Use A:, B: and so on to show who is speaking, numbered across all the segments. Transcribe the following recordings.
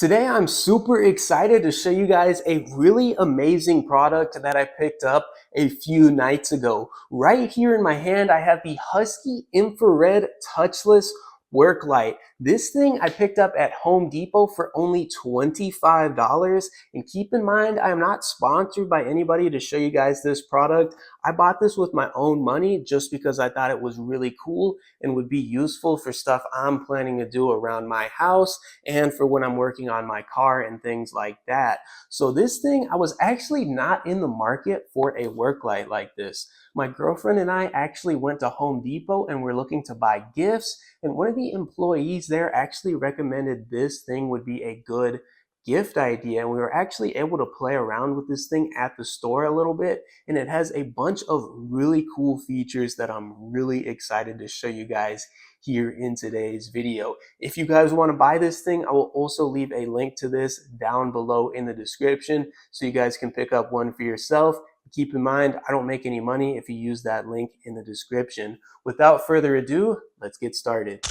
A: Today I'm super excited to show you guys a really amazing product that I picked up a few nights ago. Right here in my hand I have the Husky Infrared Touchless Work Light. This thing I picked up at Home Depot for only $25. And keep in mind, I am not sponsored by anybody to show you guys this product. I bought this with my own money just because I thought it was really cool and would be useful for stuff I'm planning to do around my house and for when I'm working on my car and things like that. So this thing, I was actually not in the market for a work light like this. My girlfriend and I actually went to Home Depot and we're looking to buy gifts, and one of the employees there actually recommended this thing would be a good gift idea, and we were actually able to play around with this thing at the store a little bit, and it has a bunch of really cool features that I'm really excited to show you guys here in today's video. If you guys want to buy this thing, I will also leave a link to this down below in the description so you guys can pick up one for yourself. Keep in mind, I don't make any money if you use that link in the description. Without further ado, let's get started.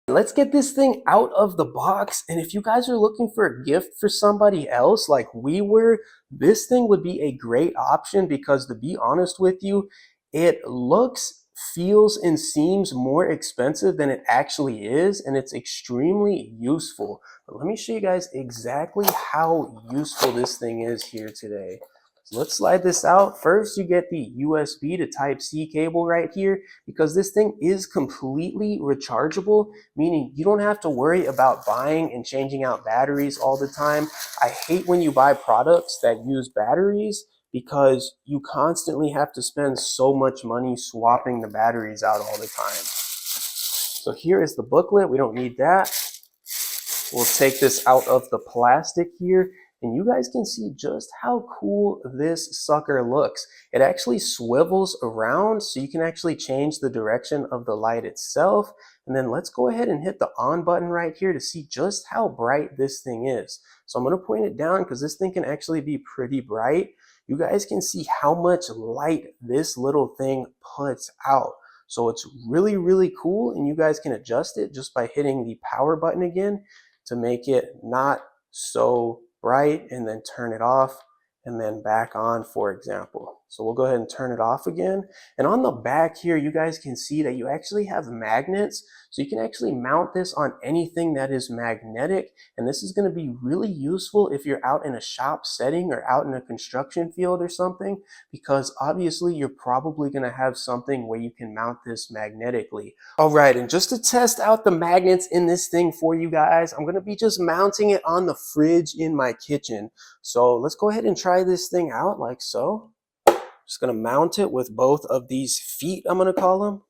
A: Let's get this thing out of the box, and if you guys are looking for a gift for somebody else like we were, this thing would be a great option because, to be honest with you, it looks, feels, and seems more expensive than it actually is, and it's extremely useful. But let me show you guys exactly how useful this thing is here today. So let's slide this out. First, you get the USB to Type-C cable right here, because this thing is completely rechargeable, meaning you don't have to worry about buying and changing out batteries all the time. I hate when you buy products that use batteries because you constantly have to spend so much money swapping the batteries out all the time. So here is the booklet. We don't need that. We'll take this out of the plastic here, and you guys can see just how cool this sucker looks. It actually swivels around so you can actually change the direction of the light itself. And then let's go ahead and hit the on button right here to see just how bright this thing is. So I'm going to point it down because this thing can actually be pretty bright. You guys can see how much light this little thing puts out. So it's really, really cool, and you guys can adjust it just by hitting the power button again to make it not so bright, and then turn it off and then back on, for example. So we'll go ahead and turn it off again. And on the back here, you guys can see that you actually have magnets. So you can actually mount this on anything that is magnetic. And this is going to be really useful if you're out in a shop setting or out in a construction field or something, because obviously you're probably going to have something where you can mount this magnetically. All right, and just to test out the magnets in this thing for you guys, I'm going to be just mounting it on the fridge in my kitchen. So let's go ahead and try this thing out like so. Just going to mount it with both of these feet, I'm going to call them,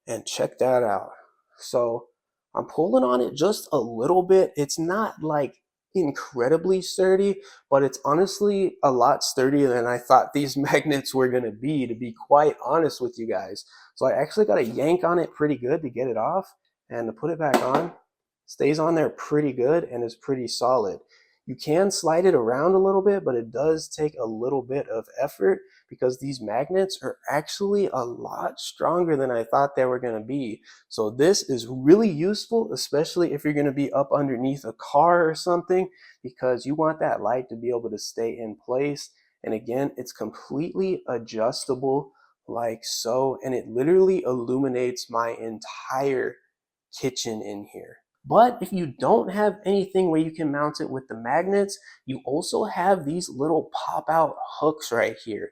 A: and check that out. So I'm pulling on it just a little bit. It's not like incredibly sturdy, but it's honestly a lot sturdier than I thought these magnets were going to be quite honest with you guys. So I actually got to yank on it pretty good to get it off, and to put it back on, stays on there pretty good and is pretty solid. You can slide it around a little bit, but it does take a little bit of effort because these magnets are actually a lot stronger than I thought they were going to be. So this is really useful, especially if you're going to be up underneath a car or something, because you want that light to be able to stay in place. And again, it's completely adjustable like so, and it literally illuminates my entire kitchen in here. But if you don't have anything where you can mount it with the magnets, you also have these little pop-out hooks right here.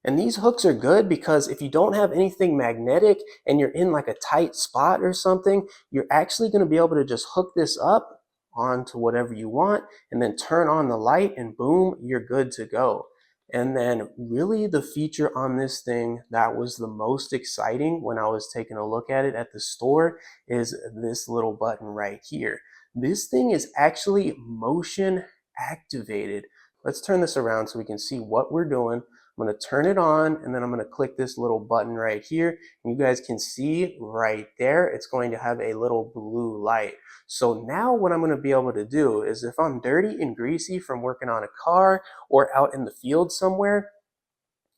A: And these hooks are good because if you don't have anything magnetic and you're in like a tight spot or something, you're actually going to be able to just hook this up onto whatever you want and then turn on the light, and boom, you're good to go. And then really the feature on this thing that was the most exciting when I was taking a look at it at the store is this little button right here. This thing is actually motion activated. Let's turn this around so we can see what we're doing. I'm going to turn it on, and then I'm going to click this little button right here. And you guys can see right there, it's going to have a little blue light. So now what I'm going to be able to do is, if I'm dirty and greasy from working on a car or out in the field somewhere,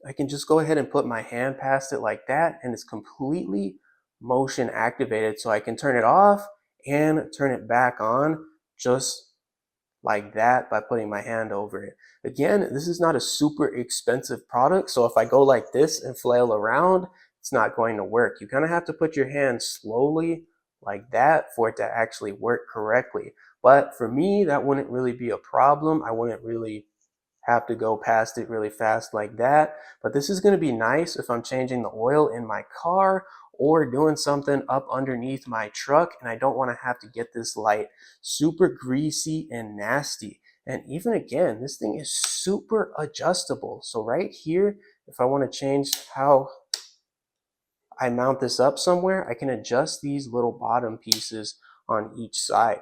A: I can just go ahead and put my hand past it like that, and it's completely motion activated. So I can turn it off and turn it back on just like that by putting my hand over it. Again, this is not a super expensive product, so if I go like this and flail around, it's not going to work. You kind of have to put your hand slowly like that for it to actually work correctly. But for me, that wouldn't really be a problem. I wouldn't really have to go past it really fast like that. But this is going to be nice if I'm changing the oil in my car or doing something up underneath my truck and I don't want to have to get this light super greasy and nasty. And even again, this thing is super adjustable. So right here, if I want to change how I mount this up somewhere, I can adjust these little bottom pieces on each side.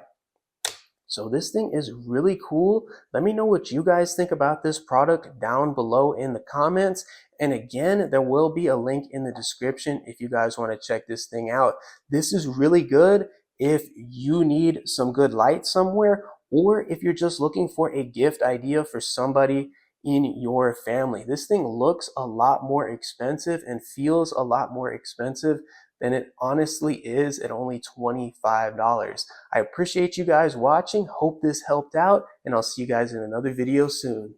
A: So this thing is really cool. Let me know what you guys think about this product down below in the comments. And again, there will be a link in the description if you guys want to check this thing out. This is really good if you need some good light somewhere, or if you're just looking for a gift idea for somebody in your family. This thing looks a lot more expensive and feels a lot more expensive than it honestly is at only $25. I appreciate you guys watching. Hope this helped out, and I'll see you guys in another video soon.